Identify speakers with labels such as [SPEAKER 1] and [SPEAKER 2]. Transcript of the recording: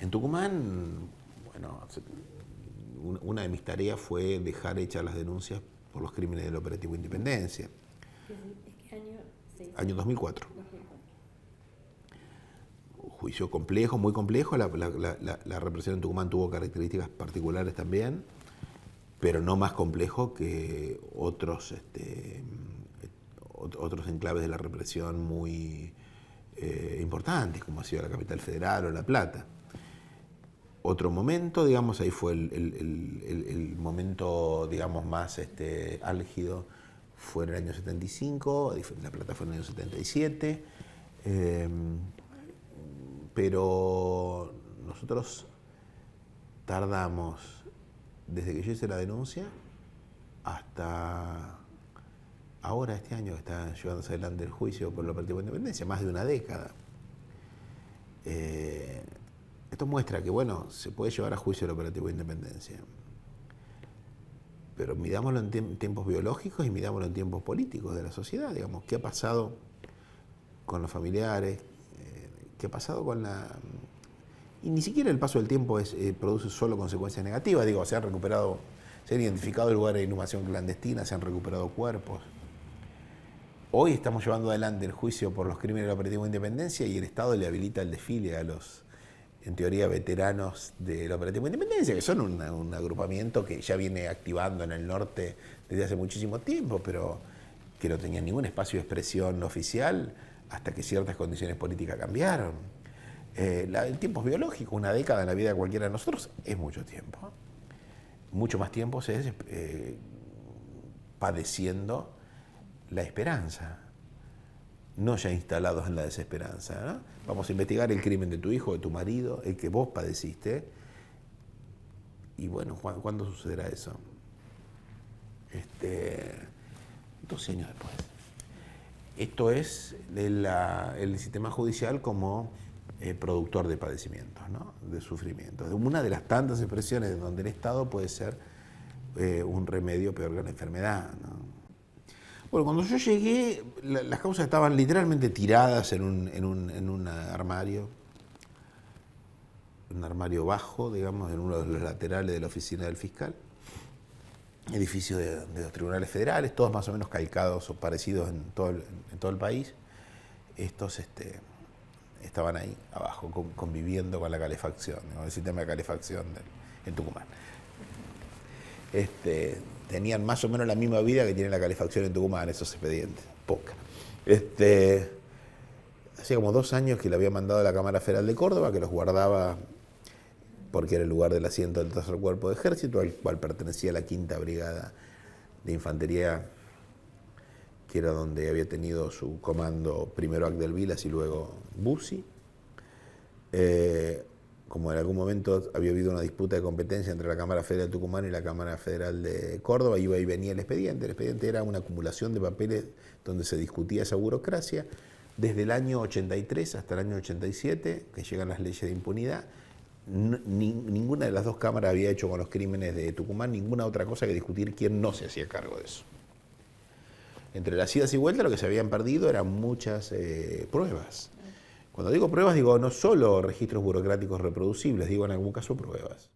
[SPEAKER 1] En Tucumán, bueno, una de mis tareas fue dejar hechas las denuncias por los crímenes del Operativo Independencia.
[SPEAKER 2] ¿Qué año se hizo?
[SPEAKER 1] Año 2004.
[SPEAKER 2] 2004.
[SPEAKER 1] Juicio complejo, muy complejo. La represión en Tucumán tuvo características particulares también, pero no más complejo que otros enclaves de la represión muy importantes, como ha sido la Capital Federal o La Plata. Otro momento, digamos, ahí fue el momento, digamos, más álgido, fue en el año 75, La Plata fue en el año 77, pero nosotros tardamos, desde que yo hice la denuncia hasta ahora, este año que está llevándose adelante el juicio por el Operativo de Independencia, más de una década. Esto muestra que, bueno, se puede llevar a juicio el Operativo de Independencia, pero midámoslo en tiempos biológicos y midámoslo en tiempos políticos de la sociedad. Digamos, ¿qué ha pasado con los familiares? ¿Qué ha pasado con la...? Y ni siquiera el paso del tiempo produce solo consecuencias negativas. Digo, se han identificado lugares de inhumación clandestina, se han recuperado cuerpos. Hoy estamos llevando adelante el juicio por los crímenes del Operativo de Independencia y el Estado le habilita el desfile a los, en teoría, veteranos del Operativo de Independencia, que son un agrupamiento que ya viene activando en el norte desde hace muchísimo tiempo, pero que no tenía ningún espacio de expresión oficial hasta que ciertas condiciones políticas cambiaron. El tiempo es biológico, una década en la vida de cualquiera de nosotros es mucho tiempo. Mucho más tiempo se es padeciendo la esperanza, no ya instalados en la desesperanza, ¿no? Vamos a investigar el crimen de tu hijo, de tu marido, el que vos padeciste. Y bueno, ¿cuándo sucederá eso? 12 años después. Esto es el sistema judicial como productor de padecimientos, ¿no? De sufrimientos. Una de las tantas expresiones donde el Estado puede ser un remedio peor que la enfermedad, ¿no? Bueno, cuando yo llegué, las causas estaban literalmente tiradas en un armario bajo, digamos, en uno de los laterales de la oficina del fiscal. Edificio de los tribunales federales, todos más o menos calcados o parecidos en todo el país. Estos estaban ahí abajo, conviviendo con la calefacción, con el sistema de calefacción en Tucumán. Tenían más o menos la misma vida que tiene la calefacción en Tucumán, esos expedientes, poca. Hacía como 2 años que le había mandado a la Cámara Federal de Córdoba, que los guardaba porque era el lugar del asiento del Tercer Cuerpo de Ejército, al cual pertenecía la 5ª Brigada de Infantería, que era donde había tenido su comando primero Agdelvilas y luego Bussi. Como en algún momento había habido una disputa de competencia entre la Cámara Federal de Tucumán y la Cámara Federal de Córdoba, iba y venía el expediente. El expediente era una acumulación de papeles donde se discutía esa burocracia. Desde el año 83 hasta el año 87, que llegan las leyes de impunidad, ninguna de las dos cámaras había hecho con los crímenes de Tucumán ninguna otra cosa que discutir quién no se hacía cargo de eso. Entre las idas y vueltas lo que se habían perdido eran muchas pruebas. Cuando digo pruebas, digo no solo registros burocráticos reproducibles, digo en algún caso pruebas.